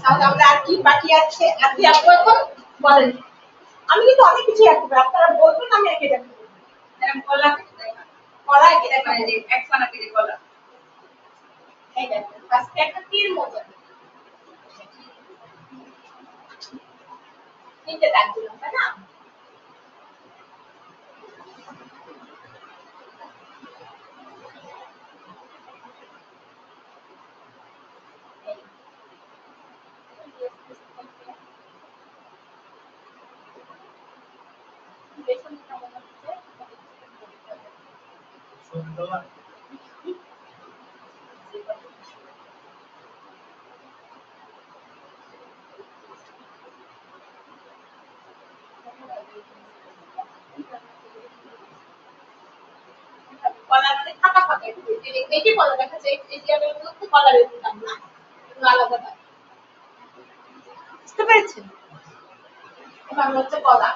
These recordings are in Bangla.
আমরা আর কি বাকি আছে আপনি এখন বলেন। আমি কিন্তু অনেক কিছু রাখবো, আপনারা বলবেন আমি একে রাখবো। কলা কলা একে রাখবো, এক পানা কেটে কলা এই দেখেন আজকে একটা তীর মতো তিনটে দাগ দিলাম, তাই না? কলার মানে ফাঁকা ফাঁকা এই যে কলা দেখা যায় এই জায়গার মধ্যে কলার দিতাম না আলাদা বুঝতে পেরেছেন? এবার হচ্ছে কলা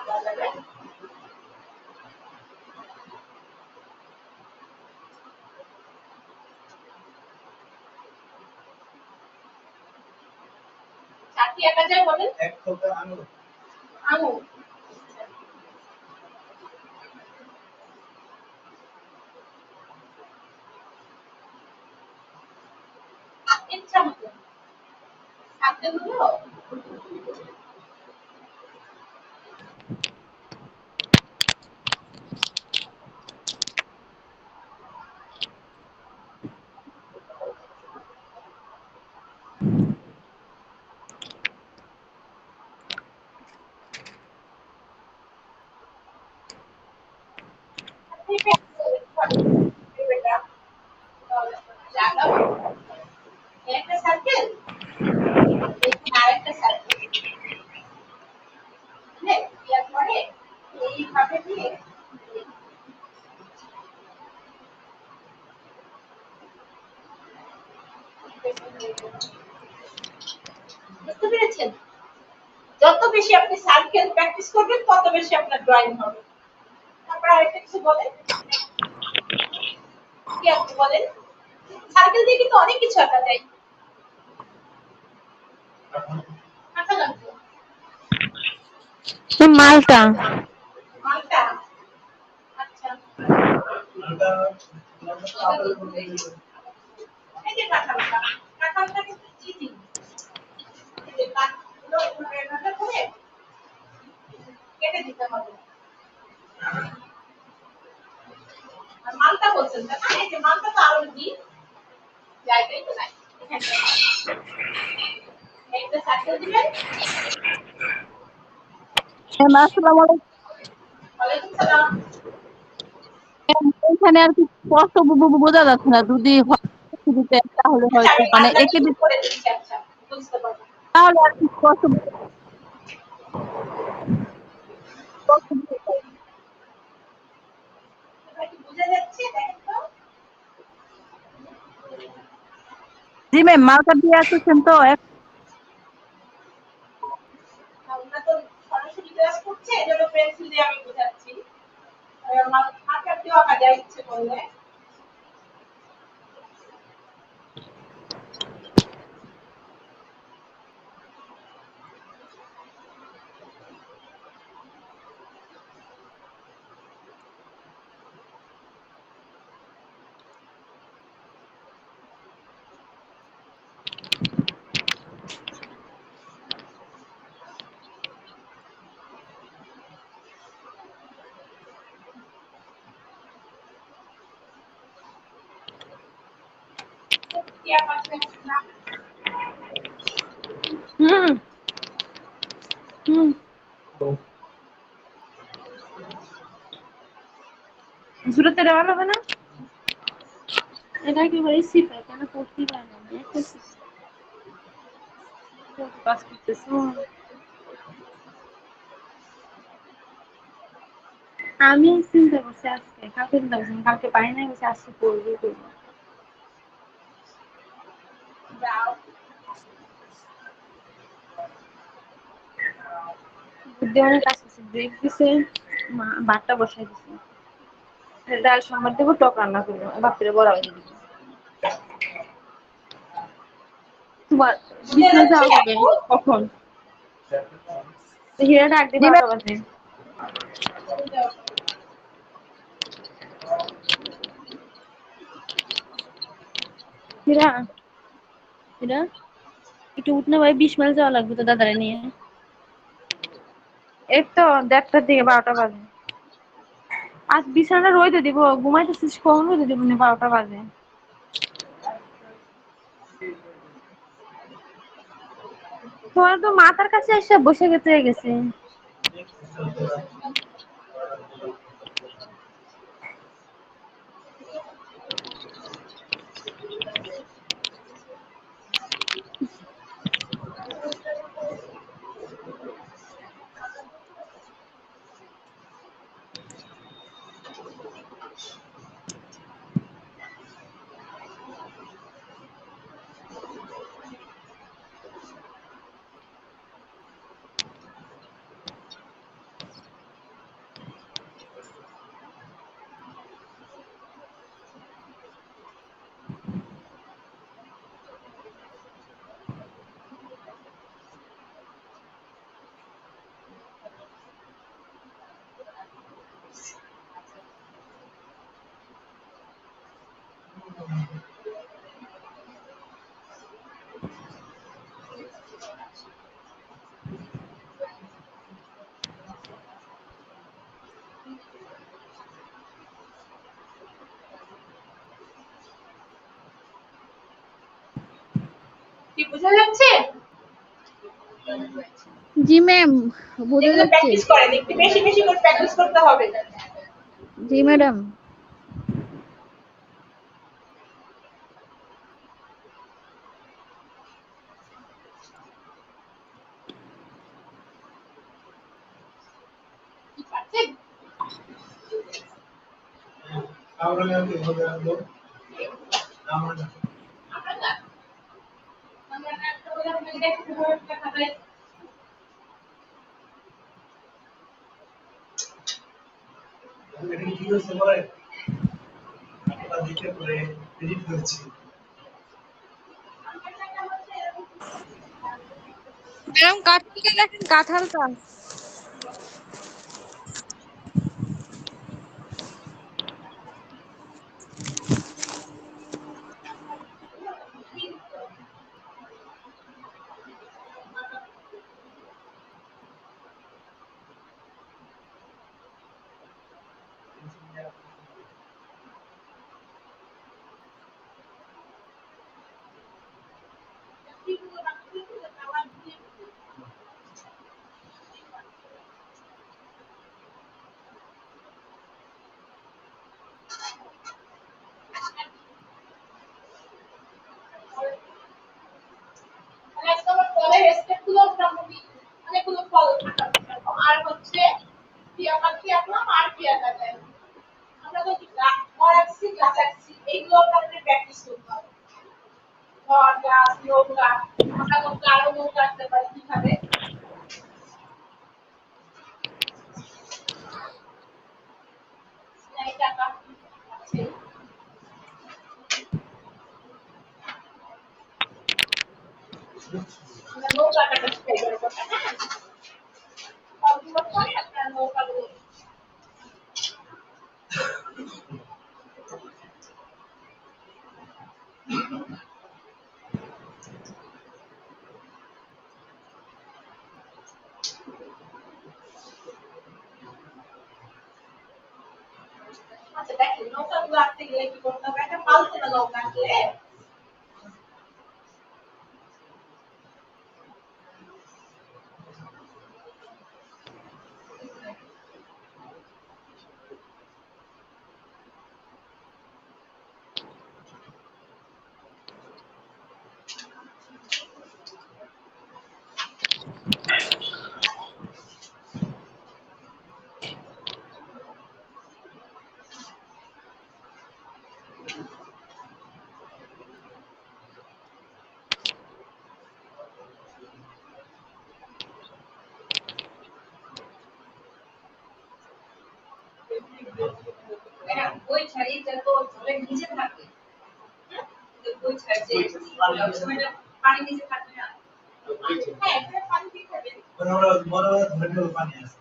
চারটি একা যায় বলেন এক ফোঁটা আঙুর আঙুর ইচ্ছা মতো থাকতে হলো একটা সার্কেল আরেকটা সার্কেল দেওয়ার পরে এইভাবে দিয়ে বুঝতে পেরেছেন? যত বেশি আপনি সার্কেল প্র্যাকটিস করবেন তত বেশি আপনার ড্রয়িং হবে। তারপর আরেকটা কিছু বলেন, কি আপনি বলেন? সার্কেল দিয়ে কিন্তু অনেক কিছু আঁকা যায়। আঁকা লাগবে মালটা মালটা, আচ্ছা এই যে কাঁঠালটা, কাঁঠালটা কিন্তু চিনি। এই যে কাঠগুলো এভাবে করে কেটে দিতে হবে। আর মালটা বলছেন না, এই যে মালটা তো আরো ঘি জায়গায় তো নাই। একটা সাথে দিবেন। আসসালামু আলাইকুম। ওয়ালাইকুম সালাম। এখানে আর কি কষ্ট বোঝা যাচ্ছে না, যদি দিতে তাহলে আচ্ছা হয়তো আমি মানে বাংলা একে শুরু দিতে করে দিচ্ছি, আচ্ছা বুঝতে পারবেন। তাহলে আর কি কষ্ট এটা কি বুঝা যাচ্ছে দেখেন তো? জি ম্যাম, মার্কার দিয়ে আসছেন তো আমরা তো সরাসরি ক্লাস করছে, এজন্য পেন্সিল দিয়ে আমি বোঝাচ্ছি। আমার আঁকার দিয়েও আঁকা যায় ইচ্ছে করলে। টিয়া পাশে না হুম হুম জুড়তে দেওয়া হবে না, এটা একেবারে সিপা কেন করতেই পারে না, একটা কাজ করতেছে। আমি চিন্তা করছি আজকে, কালকে চিন্তা করছি কালকে পারি না, বলছি আজকে করবো করবো। যাও। বুদ্ধি অনেক কাজ করছে, ব্রেক দিছে, ভাতটা বসাই দিছে, ডাল সম্বার দেবো, টক রান্না করবো, বাপিরে বড় হয়ে দিবি। তোমার বুঝে বিছানা যাচ্ছে যাওয়া হবে আপু? কখন? হীরা ডাক দিবে 8টা বাজে। হীরা, হীরা একটু উঠ না ভাই, 20 মাইল যাওয়া লাগবে তো দাদারে নিয়ে। এই তো 1:30টার দিকে, 12টা বাজে। আজ বিছানাটা রইতে দিব, ঘুমাইতেছিস কখন, রইতে দিব না, 12টা বাজে। তোমার তো মাথার কাছে এসে বসে গেছে। কি বুঝা যাচ্ছে? জি ম্যাম, বোঝা এগুলো যাচ্ছে। প্র্যাকটিস করেন, একটু বেশি বেশি করে প্র্যাকটিস করতে হবে। জি ম্যাডাম। কি পারছেন? আমরা না, আমরা না একটা বলে আপনাকে দেখতে হবে, একটা খাতায় ম্যাডাম কাঁঠালটা দেখেন, কাঁঠালটা। প্র্যাকটিস করতে হবে ঘর গাছ নৌকা আমরা নৌকা আরো নৌকা আসতে পারি কিভাবে এই টাকা আছে আমরা নৌকাটাকে শিখাই দেবো হ্যাঁ সবগুলো পরে আপনার নৌকাগুলো আচ্ছা দেখেন নৌকাগুলো আনতে গেলে কি করতে হবে একটা পালতে না নৌকা আসলে হ্যাঁ ওই ছাড়িটা তো জলের নিচে থাকে হ্যাঁ ওই ছাড়িতে সময়টা পানি নিচে থাকে না হ্যাঁ এটা পানি দিয়ে খাবেন বড় ধরে পানি আছে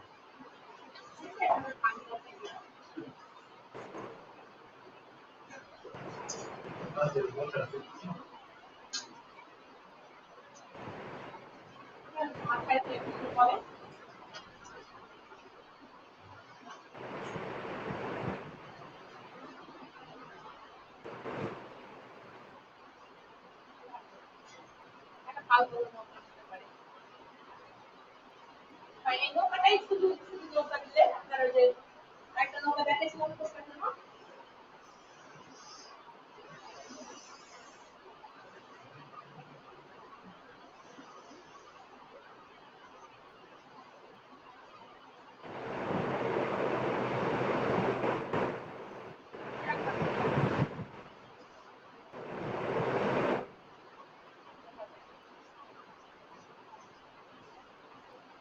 মাথায় দিয়ে বলে একটা পাল করে নৌকা আসতে পারে আর এই নৌকাটাই শুধু শুধু নৌকা দিলে আপনার ওই যে একটা নৌকা দেখাইছিলাম কোথায় জন্য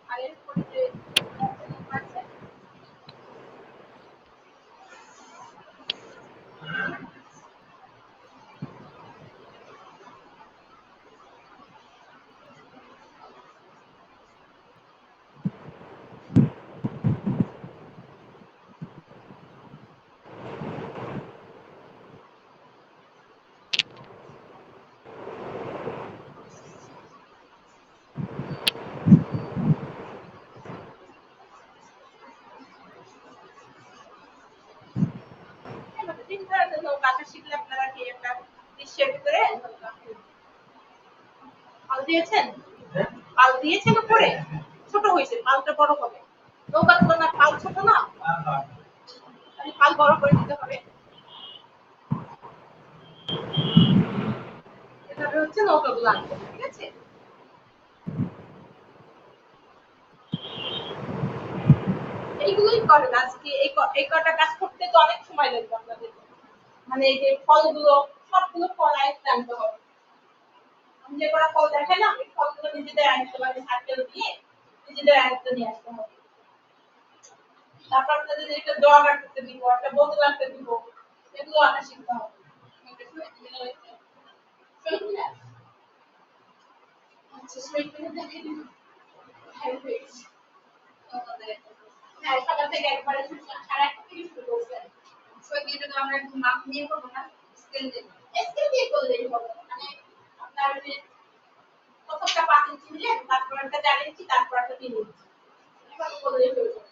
আর এরপরে যে নৌকা আছে এভাবে তিন ধরনের নৌকা আছে শিখলে আপনারা কি একটা দৃশ্যের ভিতরে নৌকা পাল দিয়েছেন পাল দিয়েছেন উপরে ছোট হয়েছে পালটা বড় হবে নৌকার তুলনায় পাল ছোট না তাহলে পাল বড় করে দিতে হবে এভাবে হচ্ছে নৌকাগুলো আনতে হবে, ঠিক আছে এইগুলোই করেন আজকে এই কটা কাজ করতে তো অনেক সময় লাগবে আপনাদের মানে এই যে ফলগুলো সবগুলো ফল আয়ত্তে আনতে হবে আমি যে কটা ফল দেখাই না এই ফলগুলো নিজেদের আয়ত্তে মানে সার্কেল দিয়ে নিজেদের আয়ত্তে নিয়ে আসতে হবে তারপর আপনাদের একটা জগ আনতে দিব একটা বোতল আনতে দিব এগুলো আনা শিখতে হবে আচ্ছা সুইট দেখে দিন হ্যাঁ সকাল থেকে একবারে সাড়ে 8টা থেকে শুরু করছে সৈকতে তো আমরা একটু মাপ নিয়ে করবো না স্কেল দিয়ে করলেই হবে মানে আপনার যে প্রথমটা 5 ইঞ্চি নিলেন তারপর একটা 4 ইঞ্চি তারপর একটা 3 ইঞ্চি এভাবে করলেই হয়ে যাবে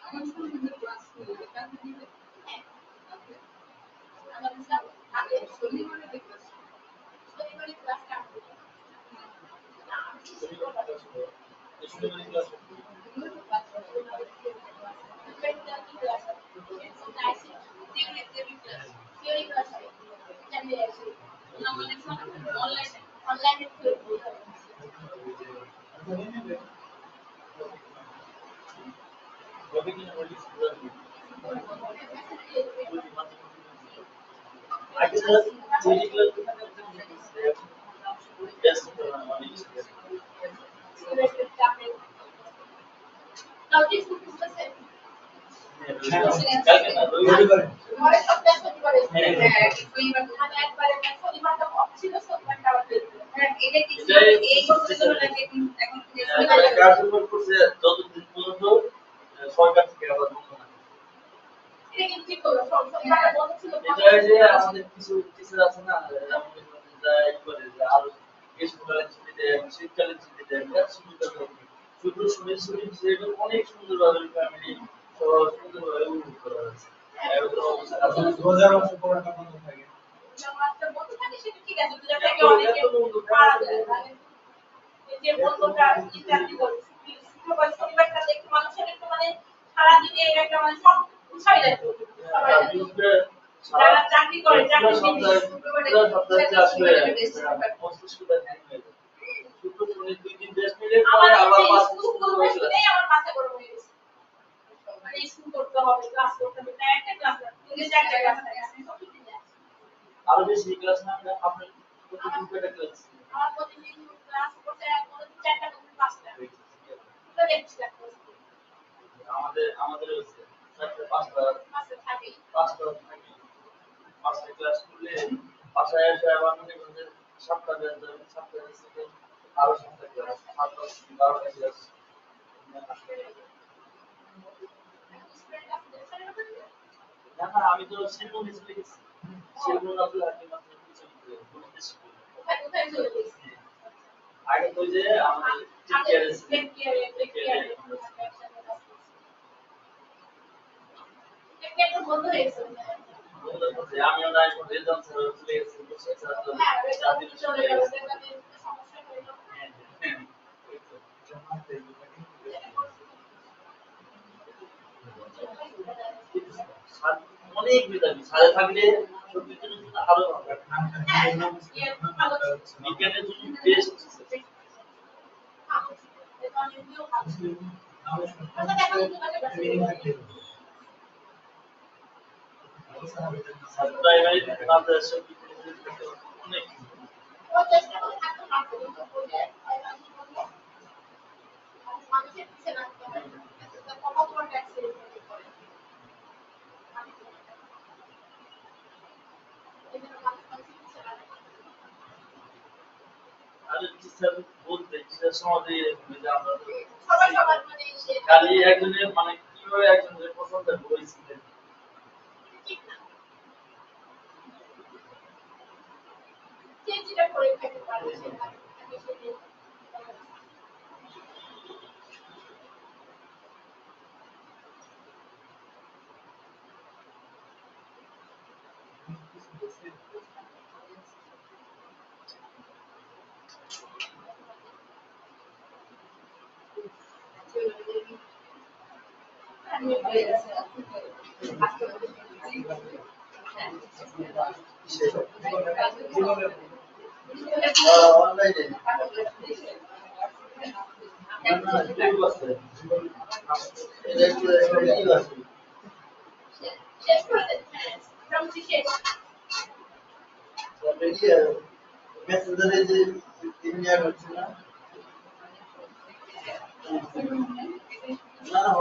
আমার সুন্দর ক্লাস করবে এটা দিবে হ্যাঁ আমার হিসাব আগে শনিবারে ক্লাস শনিবারে ক্লাস কাট করব না আমি কিছু করব কবে কিনা বলিস কালকে স্কুল খুলতেছে রবিবারে। পরের সপ্তাহে শনিবারে হ্যাঁ শনিবার মানে একবারে শনিবারটা অফ ছিল সোমবারটা আবার বের করে। হ্যাঁ এটা কি ছিল? এই বছরের জন্য নাকি এখন থেকে শনিবারে কার্যকর করছে যতদিন পর্যন্ত সরকার থেকে আবার বন্ধ না করে। এটা কিন্তু ঠিক হলো শনিবারটা বন্ধ ছিল এটা এই যে আমাদের কিছু টিচার আছে না আমাদের যা ই করে যে আরো গ্রীষ্মকালীন ছুটি দেয় শীতকালীন ছুটি দেয় এত সুবিধা দেয় শুধু শরীর শরীর সেটা অনেক সুন্দরভাবে ফ্যামিলি সহ সুন্দরভাবে উপভোগ করা হয়েছে এরকম অবস্থা আছে। রোজার মাসে পড়াটা বন্ধ থাকে। মাসটা বন্ধ থাকে সেটা ঠিক আছে দুটাকে অনেকে পারা যায় মানে এই যে বন্ধটা ইত্যাদি বলে শুক্রবার শনিবারটা একটু মানুষের একটু মানে সারাদিনে একটা মানে সব গুছাই যায় তো সবাই যারা চাকরি করে চাকরি আমার স্কুল করতে শুনেই আমার মাথা গরম হয়ে গেছে মানে স্কুল করতে হবে ক্লাস করতে হবে না একটা ক্লাস না ইংলিশ একটা ক্লাস থাকে আমি সব কিছু জানি আরো বেশি ক্লাস না আপনার প্রতিদিন কয়টা ক্লাস আমার প্রতিদিন ক্লাস করতে এখন 4টা থেকে 5টা তো দেখছি আমাদের আমাদের হচ্ছে 4টা 5টা থাকে 5টা থাকে 5টা ক্লাস করলে বাসায় এসে আবার মনে করেন 7টা বেজে যাবে 7টা থেকে আরো 7টা ক্লাস 7টা 12টা ক্লাস না না আমি তো সেরকম চলে গেছি সেরকম আপনার হাতে মাত্র কিছু কোথায় চলে গেছি আগে তো যে আমাদের টিচার বন্ধ হয়ে গেছে আমিও নাই রেজাল্ট চলে গেছে বসে হ্যাঁ রেজাল্ট চলে গেল সমস্যা হয়ে গেল অনেক মেধাবী সাথে থাকলে সত্যি জন্য আরো ভালো বিজ্ঞানের জন্য বেস্ট প্রাইমারি মাদ্রাসা অনেক চেষ্টা করে থাকতে পারবো কিন্তু বলে মানুষের পিছনে লাগতে হবে কত তোমার ট্যাক্স করে আর টিচার বলতে টিচার সমাজে যে আমরা সবাই সবার মানে খালি একজনের মানে কিভাবে একজনের পছন্দ হয়েছিল ঠিক না যেটা করে খেতে পারবে সেটা আমি সেটাই অনলাইনে শেষ করে দেন মোটামুটি শেষ মেসেঞ্জারে যে ইন্ডিয়া হচ্ছে না না